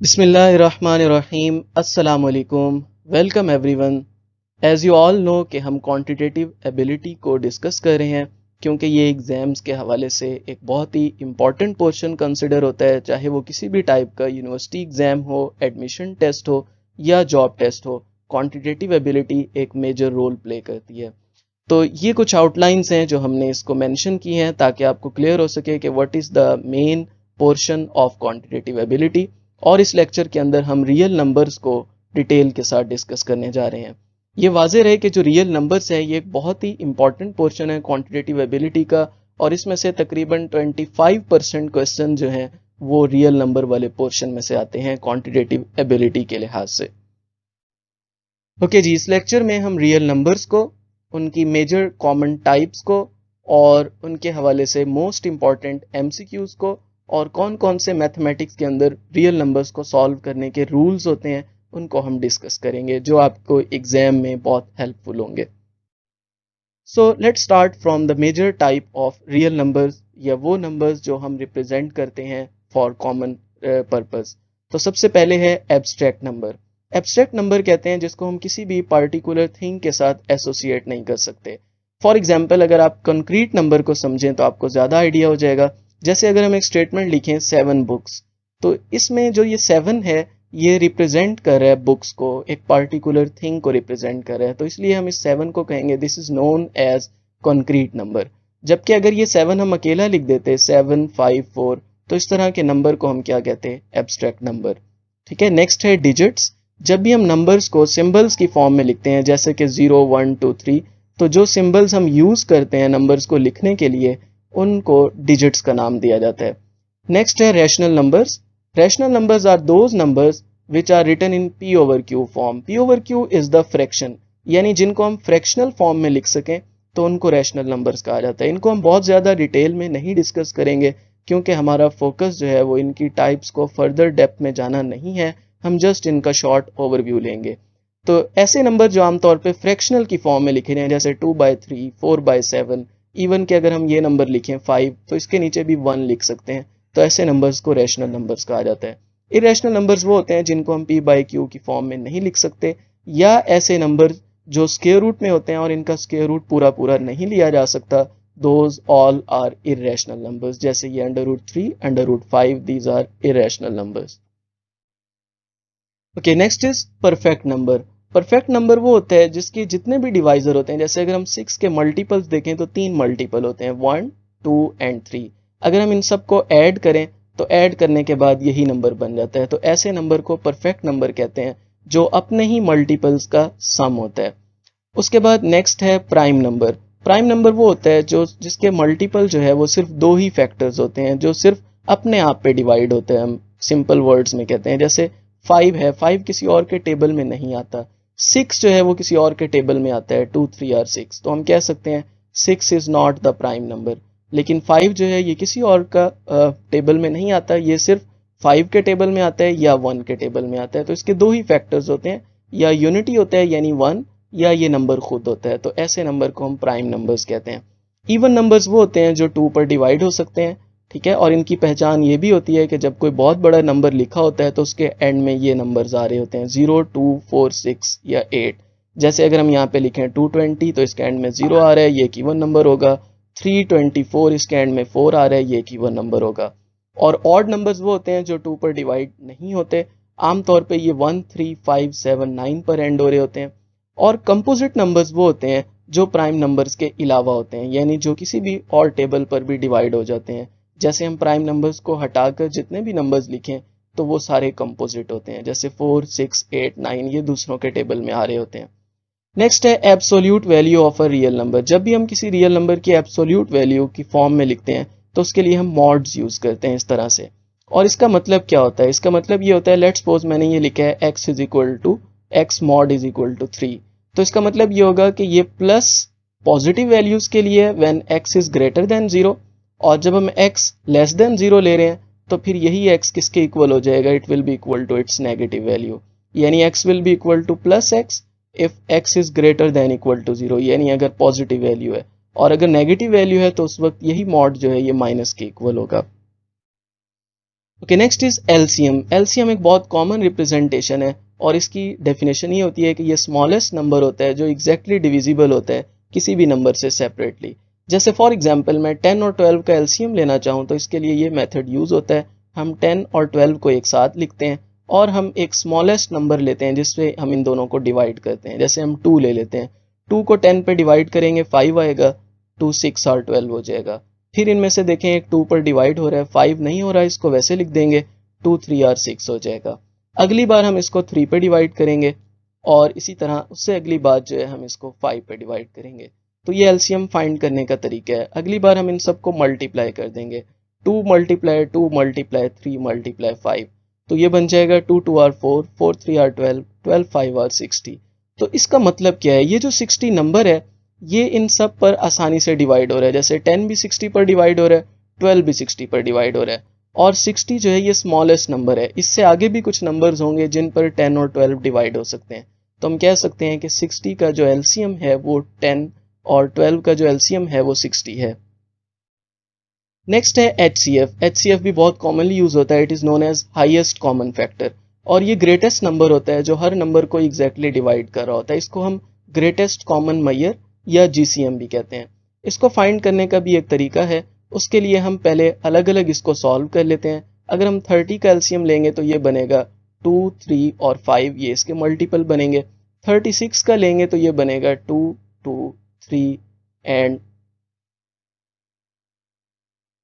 बिस्मिल्लाहिर्रहमानिर्रहीम अस्सलाम वालेकुम welcome everyone. As you all know कि हम क्वांटिटेटिव एबिलिटी को डिस्कस कर रहे हैं क्योंकि ये एग्ज़ाम्स के हवाले से एक बहुत ही इम्पॉर्टेंट पोर्शन कंसिडर होता है, चाहे वो किसी भी टाइप का यूनिवर्सिटी एग्ज़ाम हो, एडमिशन टेस्ट हो या जॉब टेस्ट हो। क्वांटिटेटिव एबिलिटी एक मेजर रोल प्ले करती है। तो ये कुछ आउटलाइंस हैं जो हमने इसको मेंशन की हैं ताकि आपको क्लियर हो सके कि what is the main portion of quantitative ability. और इस लेक्चर के अंदर हम रियल नंबर्स को डिटेल के साथ डिस्कस करने जा रहे हैं। ये वाज़ेह रहे कि जो रियल नंबर्स है ये एक बहुत ही इंपॉर्टेंट पोर्शन है क्वांटिटेटिव एबिलिटी का, और इसमें से तकरीबन 25% क्वेश्चन जो हैं वो रियल नंबर वाले पोर्शन में से आते हैं क्वांटिटेटिव एबिलिटी के लिहाज से। ओके जी, इस लेक्चर में हम रियल नंबर्स को, उनकी मेजर कॉमन टाइप्स को और उनके हवाले से मोस्ट इंपॉर्टेंट एमसीक्यूज को और कौन कौन से मैथमेटिक्स के अंदर रियल नंबर्स को सॉल्व करने के रूल्स होते हैं उनको हम डिस्कस करेंगे, जो आपको एग्जाम में बहुत हेल्पफुल होंगे। So let's start from the major type of real numbers, या वो नंबर्स जो हम रिप्रेजेंट करते हैं फॉर कॉमन पर्पस। तो सबसे पहले है एब्स्ट्रैक्ट नंबर। एब्स्ट्रैक्ट नंबर कहते हैं जिसको हम किसी भी पार्टिकुलर थिंग के साथ एसोसिएट नहीं कर सकते। फॉर एग्जाम्पल, अगर आप कंक्रीट नंबर को समझें तो आपको ज़्यादा आइडिया हो जाएगा। जैसे अगर हम एक स्टेटमेंट लिखें 7 बुक्स, तो इसमें जो ये 7 है ये रिप्रेजेंट कर रहा है बुक्स को, एक पार्टिकुलर थिंग को रिप्रेजेंट कर रहा है, तो इसलिए हम इस 7 को कहेंगे this is known as concrete number. जबकि अगर ये 7 हम अकेला लिख देते 754, तो इस तरह के नंबर को हम क्या कहते हैं, एब्स्ट्रैक्ट नंबर। ठीक है, नेक्स्ट है डिजिट्स। जब भी हम नंबर्स को सिंबल्स की फॉर्म में लिखते हैं जैसे कि 0 1 2 3, तो जो सिंबल्स हम यूज करते हैं नंबर्स को लिखने के लिए उनको डिजिट्स का नाम दिया जाता है। नेक्स्ट है rational numbers. Rational numbers are those numbers which are written in P over Q form. P over Q is the fraction, यानी जिनको हम फ्रैक्शनल फॉर्म में लिख सकें तो उनको रैशनल नंबर्स कहा जाता है। इनको हम बहुत ज़्यादा डिटेल में नहीं डिस्कस करेंगे क्योंकि हमारा फोकस जो है वो इनकी टाइप्स को फर्दर डेप्थ में जाना नहीं है, हम जस्ट इनका शॉर्ट ओवरव्यू लेंगे। तो ऐसे नंबर जो आमतौर पे फ्रैक्शनल की फॉर्म में लिखे हैं जैसे 2/3, 4/7, इवन के अगर हम ये नंबर लिखें 5 तो इसके नीचे भी 1 लिख सकते हैं, तो ऐसे नंबर्स को रैशनल नंबर्स कहा जाता है। इरेशनल नंबर्स वो होते हैं जिनको हम p/q की फॉर्म में नहीं लिख सकते, या ऐसे नंबर जो स्क्वायर रूट में होते हैं और इनका स्क्वायर रूट पूरा पूरा नहीं लिया जा सकता, those all are irrational numbers. जैसे ये √3, √5, these are irrational numbers. Okay, next is perfect number. Perfect number वो होता है जिसके जितने भी डिवाइजर होते हैं, जैसे अगर हम 6 के मल्टीपल्स देखें तो 3 मल्टीपल होते हैं, 1, 2 एंड 3। अगर हम इन सबको ऐड करें तो ऐड करने के बाद यही नंबर बन जाता है, तो ऐसे नंबर को परफेक्ट नंबर कहते हैं जो अपने ही मल्टीपल्स का सम होता है। उसके बाद नेक्स्ट है प्राइम नंबर। प्राइम नंबर वो होता है जो जिसके मल्टीपल जो है वो सिर्फ 2 ही फैक्टर्स होते हैं, जो सिर्फ अपने आप पे डिवाइड होते हैं, हम सिंपल वर्ड्स में कहते हैं। जैसे 5 है, 5 किसी और के टेबल में नहीं आता। 6 जो है वो किसी और के टेबल में आता है, 2 3 और 6, तो हम कह सकते हैं 6 is not the prime number. लेकिन 5 जो है ये किसी और का टेबल में नहीं आता, ये सिर्फ 5 के टेबल में आता है या 1 के टेबल में आता है, तो इसके 2 ही फैक्टर्स होते हैं, या यूनिटी होता है यानी 1, या ये नंबर खुद होता है, तो ऐसे नंबर को हम प्राइम नंबर्स कहते हैं। इवन नंबर्स वो होते हैं जो 2 पर डिवाइड हो सकते हैं। ठीक है, और इनकी पहचान ये भी होती है कि जब कोई बहुत बड़ा नंबर लिखा होता है तो उसके एंड में ये नंबर्स आ रहे होते हैं, 0 2 4 6 या 8। जैसे अगर हम यहाँ पे लिखें 220 तो इसके एंड में 0 आ रहा है, ये एक इवन नंबर होगा। 324 इसके एंड में 4 आ रहा है, ये एक इवन नंबर होगा। और ऑड नंबर्स वो होते हैं जो 2 पर डिवाइड नहीं होते, आमतौर पे ये 1 3 5 7 9 पर एंड हो रहे होते हैं। और कंपोजिट नंबर्स वो होते हैं जो प्राइम नंबर्स के अलावा होते हैं, यानी जो किसी भी और टेबल पर भी डिवाइड हो जाते हैं। जैसे हम प्राइम नंबर्स को हटाकर जितने भी नंबर्स लिखें तो वो सारे कंपोजिट होते हैं, जैसे 4 6 8 9 ये दूसरों के टेबल में आ रहे होते हैं। नेक्स्ट है absolute value of a real number. जब भी हम किसी रियल नंबर की एब्सोल्यूट वैल्यू की फॉर्म में लिखते हैं तो उसके लिए हम मॉड्स यूज करते हैं इस तरह से। और इसका मतलब क्या होता है, इसका मतलब ये होता है, लेट्स सपोज मैंने ये लिखा है x is equal to x mod is equal to 3, तो इसका मतलब ये होगा कि ये प्लस पॉजिटिव वैल्यूज के लिए when x is greater then 0, और जब हम x लेस देन 0 ले रहे हैं तो फिर यही x किसके इक्वल हो जाएगा, it will be equal to its negative value, यानी x will be equal to plus x if x is greater than equal to 0, यानी अगर पॉजिटिव वैल्यू है, और अगर नेगेटिव वैल्यू है तो उस वक्त यही मॉड जो है ये माइनस के इक्वल होगा। Okay, next is LCM. LCM एक बहुत कॉमन रिप्रेजेंटेशन है और इसकी डेफिनेशन ये होती है कि ये स्मॉलेस्ट नंबर होता है जो एग्जैक्टली डिविजिबल होता है किसी भी नंबर से सेपरेटली। जैसे फॉर एग्जांपल मैं 10 और 12 का एलसीएम लेना चाहूँ तो इसके लिए ये मेथड यूज होता है। हम 10 और 12 को एक साथ लिखते हैं और हम एक स्मॉलेस्ट नंबर लेते हैं जिससे हम इन दोनों को डिवाइड करते हैं। जैसे हम 2 ले लेते हैं, 2 को 10 पे डिवाइड करेंगे 5 आएगा, 2 6 और 12 हो जाएगा। फिर इनमें से देखें एक 2 पर डिवाइड हो रहा है, 5 नहीं हो रहा है, इसको वैसे लिख देंगे, 2 3 और 6 हो जाएगा। अगली बार हम इसको 3 पे डिवाइड करेंगे और इसी तरह उससे अगली बार जो है हम इसको 5 पे डिवाइड करेंगे। तो ये एलसीएम फाइंड करने का तरीका है। अगली बार हम इन सबको मल्टीप्लाई कर देंगे, 2 मल्टीप्लाई 2 मल्टीप्लाई 3 मल्टीप्लाई 5, तो ये बन जाएगा 2 2 और 4, 4 3 और 12, 12 5 और 60। तो इसका मतलब क्या है, ये जो 60 नंबर है ये इन सब पर आसानी से डिवाइड हो रहा है। जैसे 10 भी 60 पर डिवाइड हो रहा है, 12 भी 60 पर डिवाइड हो रहा है और 60 जो है ये स्मॉलेस्ट नंबर है। इससे आगे भी कुछ नंबर्स होंगे जिन पर 10 और 12 डिवाइड हो सकते हैं। तो हम कह सकते हैं कि 60 का जो एलसीएम है वो 10 और 12 का जो एलसीएम है वो 60 है। नेक्स्ट है HCF। HCF भी बहुत कॉमनली यूज होता है। It is known as highest common factor और ये ग्रेटेस्ट नंबर होता है जो हर नंबर को एग्जैक्टली डिवाइड कर रहा होता है। इसको हम ग्रेटेस्ट कॉमन मैयर या GCM भी कहते हैं। इसको फाइंड करने का भी एक तरीका है। उसके लिए हम पहले अलग अलग इसको सॉल्व कर लेते हैं। अगर हम 30 का एलसीएम लेंगे तो ये बनेगा 2 3 और 5, ये इसके मल्टीपल बनेंगे। 36 का लेंगे तो ये बनेगा 2 2 3 एंड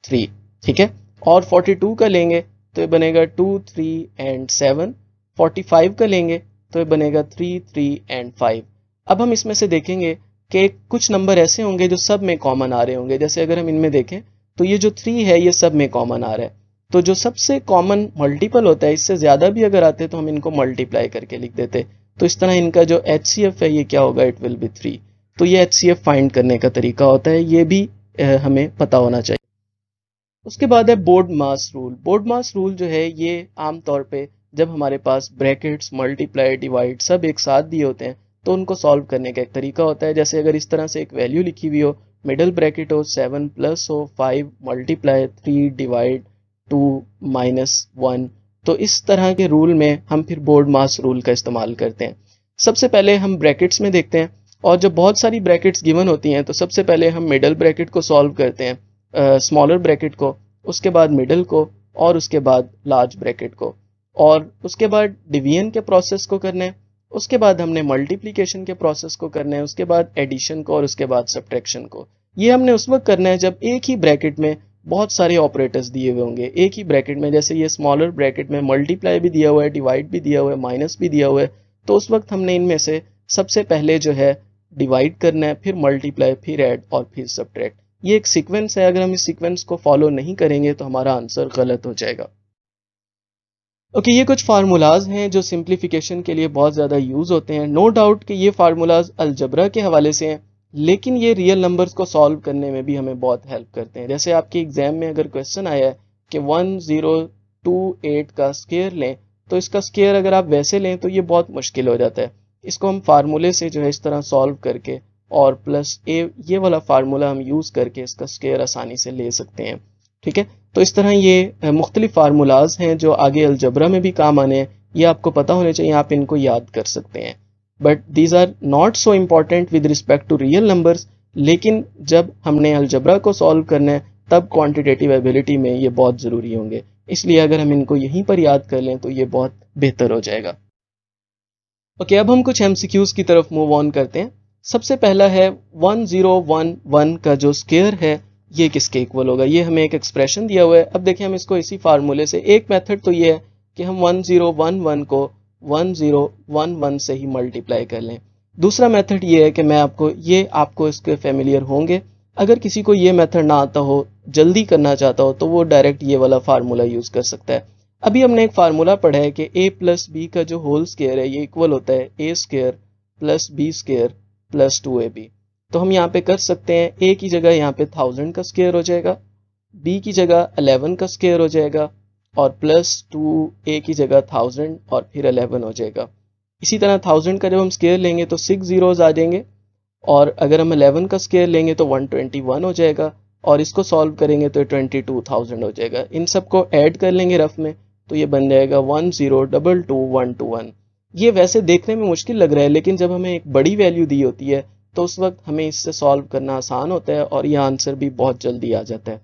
3, ठीक है। और 42 का लेंगे तो ये बनेगा 2 3 एंड 7। 45 का लेंगे तो ये बनेगा 3 3 एंड 5। अब हम इसमें से देखेंगे कि कुछ नंबर ऐसे होंगे जो सब में कॉमन आ रहे होंगे। जैसे अगर हम इनमें देखें तो ये जो 3 है ये सब में कॉमन आ रहा है। तो जो सबसे कॉमन मल्टीपल होता है, इससे ज्यादा भी अगर आते तो हम इनको मल्टीप्लाई करके लिख देते। तो इस तरह इनका जो HCF है ये क्या होगा, इट विल बी 3। तो ये HCF फाइंड करने का तरीका होता है, ये भी हमें पता होना चाहिए। उसके बाद है बोर्ड मास रूल। बोर्ड मास रूल जो है ये आमतौर पे जब हमारे पास ब्रैकेट्स, मल्टीप्लाई, डिवाइड सब एक साथ दिए होते हैं तो उनको सॉल्व करने का एक तरीका होता है। जैसे अगर इस तरह से एक वैल्यू लिखी हुई हो, मिडिल ब्रैकेट हो, 7 प्लस हो 5 मल्टीप्लाई 3 डिवाइड 2 माइनस 1, तो इस तरह के रूल में हम फिर बोर्ड मास रूल का इस्तेमाल करते हैं। सबसे पहले हम ब्रैकेट्स में देखते हैं और जब बहुत सारी ब्रैकेट्स गिवन होती हैं तो सबसे पहले हम मिडिल ब्रैकेट को सॉल्व करते हैं, स्मॉलर ब्रैकेट को, उसके बाद मिडिल को और उसके बाद लार्ज ब्रैकेट को, और उसके बाद डिवीजन के प्रोसेस को करना है, उसके बाद हमने मल्टीप्लिकेशन के प्रोसेस को करना है, उसके बाद एडिशन को और उसके बाद सब्ट्रैक्शन को। ये हमने उस वक्त करना है जब एक ही ब्रैकेट में बहुत सारे ऑपरेटर्स दिए हुए होंगे। एक ही ब्रैकेट में, जैसे ये स्मॉलर ब्रैकेट में मल्टीप्लाई भी दिया हुआ है, डिवाइड भी दिया हुआ है, माइनस भी दिया हुआ है, तो उस वक्त हमने इनमें से सबसे पहले जो है डिवाइड करना है, फिर मल्टीप्लाई, फिर ऐड और फिर सब्ट्रैक्ट। ये एक सीक्वेंस है। अगर हम इस सीक्वेंस को फॉलो नहीं करेंगे तो हमारा आंसर गलत हो जाएगा। ओके, ये कुछ फार्मूलाज हैं जो सिंप्लीफिकेशन के लिए बहुत ज़्यादा यूज़ होते हैं। नो डाउट कि ये फार्मूलाज अलजबरा के हवाले से हैं, लेकिन ये रियल नंबर्स को सॉल्व करने में भी हमें बहुत हेल्प करते हैं। जैसे आपके एग्जाम में अगर क्वेश्चन आया है कि 1028 का स्क्वायर लें, तो इसका स्क्वायर अगर आप वैसे लें तो ये बहुत मुश्किल हो जाता है। इसको हम फार्मूले से जो है इस तरह सॉल्व करके और प्लस ए, ये वाला फार्मूला हम यूज़ करके इसका स्क्वायर आसानी से ले सकते हैं, ठीक है। तो इस तरह ये मुख्तलिफ फार्मूलाज हैं जो आगे अलजबरा में भी काम आने हैं। ये आपको पता होने चाहिए, आप इनको याद कर सकते हैं। But these are not so important with respect to real numbers, लेकिन जब हमने अलजबरा को सॉल्व करना है तब क्वांटिटेटिव एबिलिटी में ये बहुत ज़रूरी होंगे। इसलिए अगर हम इनको यहीं पर याद कर लें तो ये बहुत बेहतर हो जाएगा। ओके, अब हम कुछ MCQs की तरफ मूव ऑन करते हैं। सबसे पहला है 1011 का जो स्क्वायर है ये किसके इक्वल होगा। ये हमें एक एक्सप्रेशन दिया हुआ है। अब देखिए हम इसको इसी फार्मूले से, एक मेथड तो ये है कि हम 1011 को 1011 से ही मल्टीप्लाई कर लें। दूसरा मेथड ये है कि आपको इसके फेमिलियर होंगे। अगर किसी को ये मेथड ना आता हो, जल्दी करना चाहता हो, तो वो डायरेक्ट ये वाला फार्मूला यूज कर सकता है। अभी हमने एक फार्मूला पढ़ा है कि a प्लस बी का जो होल स्क्वायर है ये इक्वल होता है a square plus B square plus 2ab। तो हम यहाँ पे कर सकते हैं, a की जगह यहाँ पे 1000 का स्क्वायर हो जाएगा, b की जगह 11 का स्क्वायर हो जाएगा और प्लस 2a की जगह 1000 और फिर 11 हो जाएगा। इसी तरह 1000 का जब हम स्क्वायर लेंगे तो 6 जीरोज आ जाएंगे और अगर हम 11 का स्क्वायर लेंगे तो 121 हो जाएगा और इसको सॉल्व करेंगे तो 22,000 हो जाएगा। इन सबको ऐड कर लेंगे रफ में तो ये बन जाएगा 10222121। ये वैसे देखने में मुश्किल लग रहा है, लेकिन जब हमें एक बड़ी वैल्यू दी होती है तो उस वक्त हमें इससे सॉल्व करना आसान होता है और यह आंसर भी बहुत जल्दी आ जाता है।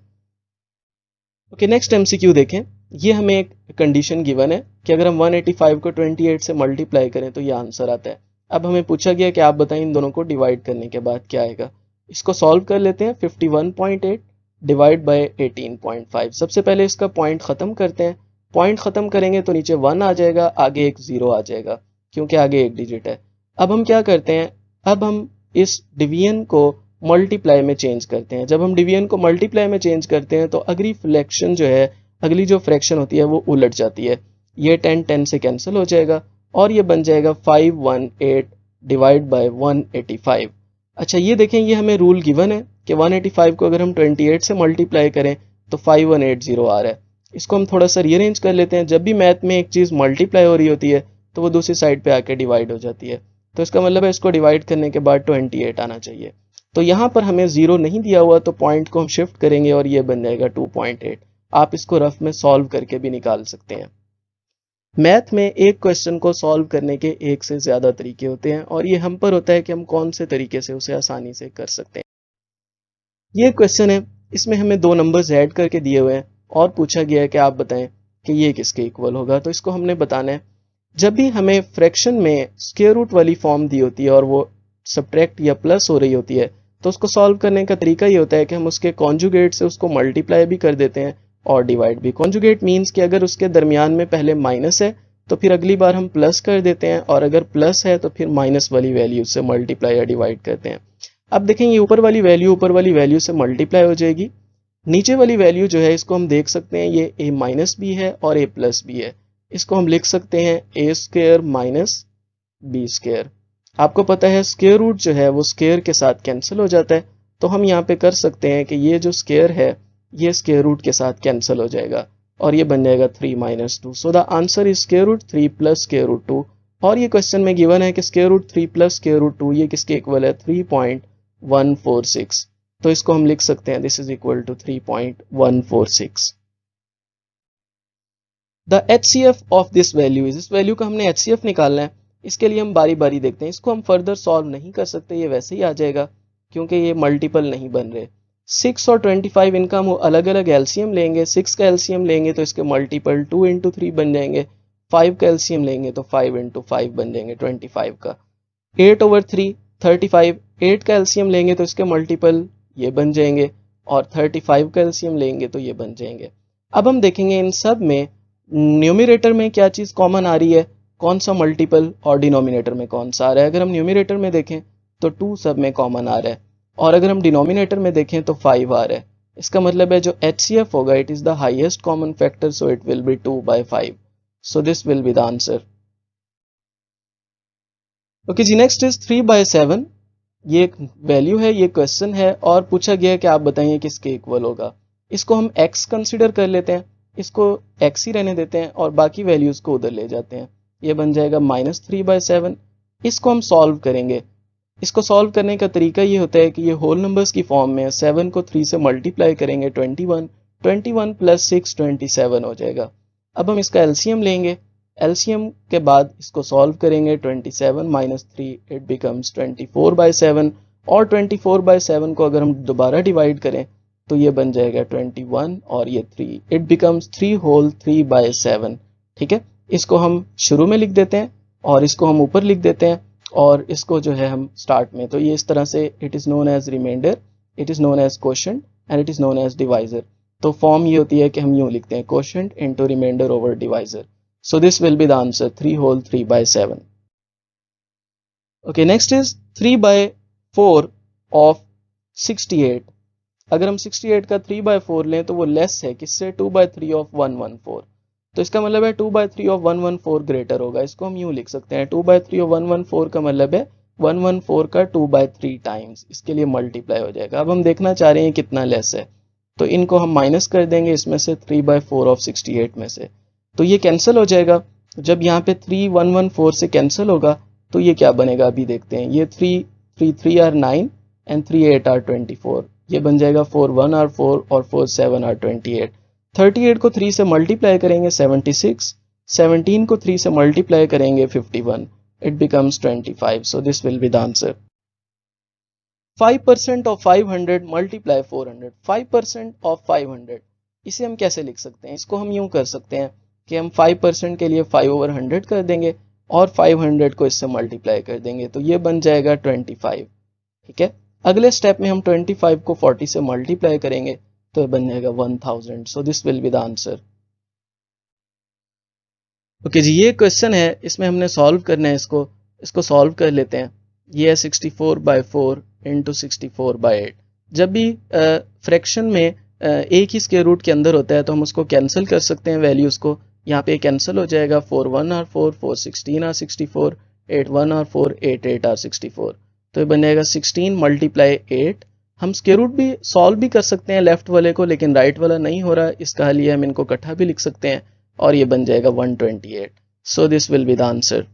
ओके, नेक्स्ट एमसीक्यू देखें। ये हमें एक कंडीशन गिवन है कि अगर हम 185 को 28 से मल्टीप्लाई करें तो ये आंसर आता है। अब हमें पूछा गया कि आप बताएं इन दोनों को डिवाइड करने के बाद क्या आएगा। इसको सॉल्व कर लेते हैं। 51.8 डिवाइड बाय 18.5। सबसे पहले इसका पॉइंट खत्म करते हैं। पॉइंट खत्म करेंगे तो नीचे 1 आ जाएगा, आगे एक 0 आ जाएगा क्योंकि आगे एक डिजिट है। अब हम क्या करते हैं, अब हम इस डिवीजन को मल्टीप्लाई में चेंज करते हैं। जब हम डिवीजन को मल्टीप्लाई में चेंज करते हैं तो अगली फ्रैक्शन जो है, अगली जो फ्रैक्शन होती है वो उलट जाती है। ये 10 से कैंसिल हो जाएगा और ये बन जाएगा 518 डिवाइड बाय 185। अच्छा ये देखें, ये हमें रूल गिवन है कि 185 को अगर हम 28 से मल्टीप्लाई करें तो 5180 आ रहा है। इसको हम थोड़ा सा रीअरेंज कर लेते हैं। जब भी मैथ में एक चीज़ मल्टीप्लाई हो रही होती है तो वो दूसरी साइड पे आके डिवाइड हो जाती है। तो इसका मतलब है इसको डिवाइड करने के बाद 28 आना चाहिए। तो यहाँ पर हमें 0 नहीं दिया हुआ तो पॉइंट को हम शिफ्ट करेंगे और ये बन जाएगा 2.8। आप इसको रफ में सॉल्व करके भी निकाल सकते हैं। मैथ में एक क्वेश्चन को सॉल्व करने के एक से ज़्यादा तरीके होते हैं और ये हम पर होता है कि हम कौन से तरीके से उसे आसानी से कर सकते हैं। ये क्वेश्चन है, इसमें हमें दो नंबर्स ऐड करके दिए हुए हैं और पूछा गया है कि आप बताएं कि ये किसके इक्वल होगा। तो इसको हमने बताना है। जब भी हमें फ्रैक्शन में स्क्वायर रूट वाली फॉर्म दी होती है और वो सब्ट्रैक्ट या प्लस हो रही होती है तो उसको सॉल्व करने का तरीका ये होता है कि हम उसके कॉन्जुगेट से उसको मल्टीप्लाई भी कर देते हैं और डिवाइड भी। कॉन्जुगेट मीन्स कि अगर उसके दरमियान में पहले माइनस है तो फिर अगली बार हम प्लस कर देते हैं और अगर प्लस है तो फिर माइनस वाली वैल्यू से मल्टीप्लाई या डिवाइड करते हैं। अब देखें, ये ऊपर वाली वैल्यू से मल्टीप्लाई हो जाएगी। नीचे वाली वैल्यू जो है इसको हम देख सकते हैं, ये a माइनस भी है और a प्लस भी है। इसको हम लिख सकते हैं a square minus b square. आपको पता है स्क्वायर रूट जो है वो स्क्वायर के साथ कैंसिल हो जाता है, तो हम यहाँ पे कर सकते हैं कि ये जो स्क्वायर है ये स्क्वायर रूट के साथ कैंसिल हो जाएगा और ये बन जाएगा 3 minus 2। So the answer is square root 3 plus square root 2। और ये क्वेश्चन में गिवन है कि square root 3 plus square root 2 ये किसके इक्वल है, 3.146। तो इसको हम लिख सकते हैं this is equal to 3.146। The HCF of this value is, इस वैल्यू का हमने HCF निकालना है। इसके लिए हम बारी बारी देखते हैं। इसको हम फर्दर सॉल्व नहीं कर सकते, ये वैसे ही आ जाएगा क्योंकि ये मल्टीपल नहीं बन रहे। 6 और 25 इनका हम अलग अलग एलसीएम लेंगे। 6 का एलसीएम लेंगे तो इसके मल्टीपल 2 इंटू 3 बन जाएंगे। 5 का एलसीएम लेंगे तो 5 इंटू 5 बन जाएंगे 25 का। 8/3 35, 8 का एलसीएम लेंगे तो इसके मल्टीपल ये बन जाएंगे और 35 का एलसीएम लेंगे तो ये बन जाएंगे। अब हम देखेंगे इन सब में न्यूमरेटर में क्या चीज़ कॉमन आ रही है, कौन सा मल्टीपल, और डिनोमिनेटर में कौन सा आ रहा है। अगर हम न्यूमरेटर में देखें तो 2 सब में कॉमन आ रहा है और अगर हम डिनोमिनेटर में देखें तो 5 आ रहा है। इसका मतलब है जो HCF होगा it is the highest common factor, so it will be 2/5। So this will be the answer. Okay जी, नेक्स्ट इज 3/7। ये एक वैल्यू है, ये क्वेश्चन है और पूछा गया है कि आप बताइए किसके इक्वल होगा। इसको हम x कंसिडर कर लेते हैं, इसको x ही रहने देते हैं और बाकी वैल्यूज को उधर ले जाते हैं। ये बन जाएगा -3/7। इसको हम सॉल्व करेंगे। इसको सॉल्व करने का तरीका ये होता है कि ये होल नंबर्स की फॉर्म में है। 7 को 3 से मल्टीप्लाई करेंगे 21, 21 प्लस 6 27 हो जाएगा। अब हम इसका एलसीएम लेंगे। एलसीएम के बाद इसको सॉल्व करेंगे। 27 माइनस 3 इट बिकम्स 24/7 और 24/7 को अगर हम दोबारा डिवाइड करें तो ये बन जाएगा 21 और ये 3, इट बिकम्स 3 होल 3/7। ठीक है, इसको हम शुरू में लिख देते हैं और इसको हम ऊपर लिख देते हैं और इसको जो है हम स्टार्ट में, तो ये इस तरह से it is known as remainder, it is known as quotient and it is known as divisor. तो फॉर्म ये होती है कि हम यूँ लिखते हैं quotient into remainder over divisor. So this will be the answer, 3 whole 3/7. Okay, next is 3/4 of 68. अगर हम 68 का 3/4 लें तो वो लेस है किससे, 2/3 of 114। तो इसका मतलब है 2/3 of 114 ग्रेटर होगा। इसको हम यूँ लिख सकते हैं 2/3 of 114 का मतलब है 114 का 2/3 टाइम्स, इसके लिए मल्टीप्लाई हो जाएगा। अब हम देखना चाह रहे हैं कितना लेस है, तो इनको हम माइनस कर देंगे इसमें से 3/4 of 68 में से, तो ये कैंसिल हो जाएगा। जब यहाँ पे 3 114 से कैंसिल होगा तो ये क्या बनेगा अभी देखते हैं। ये 3 3 3 आर 9 एंड 3 8 आर 24। ये बन जाएगा 4 1 आर 4 और 4 7 आर 28। 38 को 3 से मल्टीप्लाई करेंगे 76, 17 को 3 से मल्टीप्लाई करेंगे 51, it becomes 25। So this will be the answer. 5% of 500 multiply 400। 5% of 500, इसे हम कैसे लिख सकते हैं? इसको हम यूं कर सकते हैं कि हम 5% के लिए 5/100 कर देंगे और 500 को इससे मल्टीप्लाई कर देंगे, तो ये बन जाएगा 25। ठीक है, अगले स्टेप में हम 25 को 40 से मल्टीप्लाई करेंगे तो ये बन जाएगा 1000। So this will be the answer. Okay जी, ये क्वेश्चन है, इसमें हमने सॉल्व करना है। इसको सॉल्व कर लेते हैं। ये है 64/4 इंटू 64/8। जब भी फ्रैक्शन में एक ही स्क्वायर रूट के अंदर होता है तो हम उसको कैंसिल कर सकते हैं वैल्यूज को। यहाँ पे कैंसिल हो जाएगा, 4 1 आर 4, 4 16 आर 64, 8 1 आर 4, 8 8 आर 64। तो ये बन जाएगा 16 मल्टीप्लाई 8। हम स्क्वायर रूट भी सॉल्व भी कर सकते हैं लेफ्ट वाले को, लेकिन राइट वाला नहीं हो रहा, इसका हल ये हम इनको इकट्ठा भी लिख सकते हैं और ये बन जाएगा 128। So this will be the answer.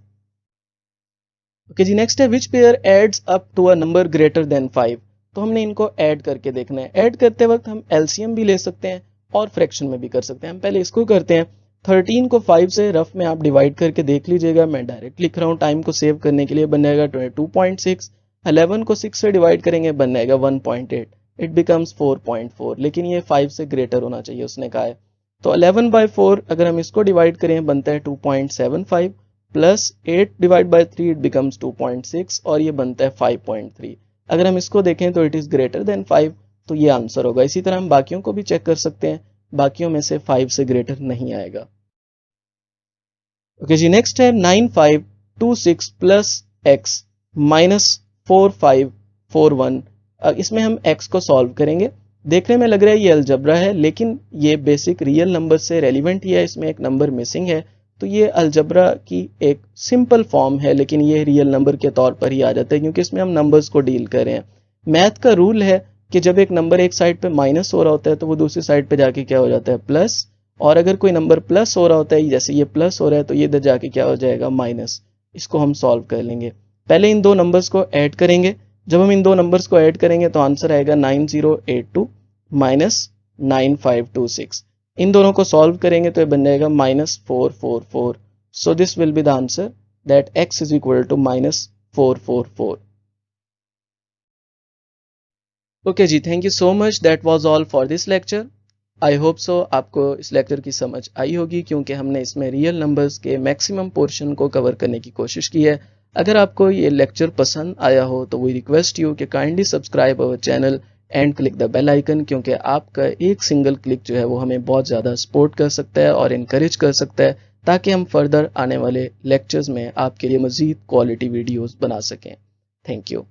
Okay जी, नेक्स्ट है which pair adds up to a number greater than 5। तो हमने इनको ऐड करके देखना है। ऐड करते वक्त हम एलसीएम भी ले सकते हैं और फ्रैक्शन में भी कर सकते हैं। हम पहले इसको करते हैं। 13 को 5 से रफ में आप डिवाइड करके देख लीजिएगा, मैं डायरेक्ट लिख रहा हूँ टाइम को सेव करने के लिए। बन जाएगा 22.6। 11 को 6 से डिवाइड करेंगे, बन जाएगा 1.8, इट बिकम्स 4.4। लेकिन ये 5 से ग्रेटर होना चाहिए उसने कहा है। तो 11/4 अगर हम इसको डिवाइड करें बनता है 2.75 plus 8 divide by 3 it becomes 2.6 और ये बनता है 5.3। अगर हम इसको देखें तो इट इज ग्रेटर देन 5, तो ये आंसर होगा। इसी तरह हम बाकियों को भी चेक कर सकते हैं, बाकियों में से 5 से ग्रेटर नहीं आएगा। ओके जी, नेक्स्ट है 9526 प्लस एक्स माइनस 4541। इसमें हम x को सॉल्व करेंगे। देखने में लग रहा है ये अलजबरा है, लेकिन ये बेसिक रियल नंबर से रेलिवेंट ही है। इसमें एक नंबर मिसिंग है, तो ये अलजबरा की एक सिंपल फॉर्म है, लेकिन ये रियल नंबर के तौर पर ही आ जाता है क्योंकि इसमें हम नंबर्स को डील कर रहे हैं। मैथ का रूल है कि जब एक नंबर एक साइड पे माइनस हो रहा होता है तो वो दूसरी साइड पे जाके क्या हो जाता है, प्लस। और अगर कोई नंबर प्लस हो रहा होता है, जैसे ये प्लस हो रहा है, तो ये इधर जाके क्या हो जाएगा, माइनस। इसको हम सॉल्व कर लेंगे। पहले इन दो नंबर्स को ऐड करेंगे। जब हम इन दो नंबर्स को ऐड करेंगे तो आंसर आएगा 9082 माइनस 9526। इन दोनों को सॉल्व करेंगे तो ये बन जाएगा -444। So this will be the answer that x is equal to -444। Okay जी, thank you so much. That was all for this lecture. I hope so आपको इस लेक्चर की समझ आई होगी, क्योंकि हमने इसमें रियल नंबर्स के मैक्सिमम पोर्शन को कवर करने की कोशिश की है। अगर आपको ये लेक्चर पसंद आया हो तो वी रिक्वेस्ट यू कि kindly subscribe our channel and click the bell icon, क्योंकि आपका एक सिंगल क्लिक जो है वो हमें बहुत ज़्यादा सपोर्ट कर सकता है और इनकरेज कर सकता है, ताकि हम फर्दर आने वाले लेक्चर्स में आपके लिए मज़ीद क्वालिटी वीडियोज़ बना सकें। Thank you.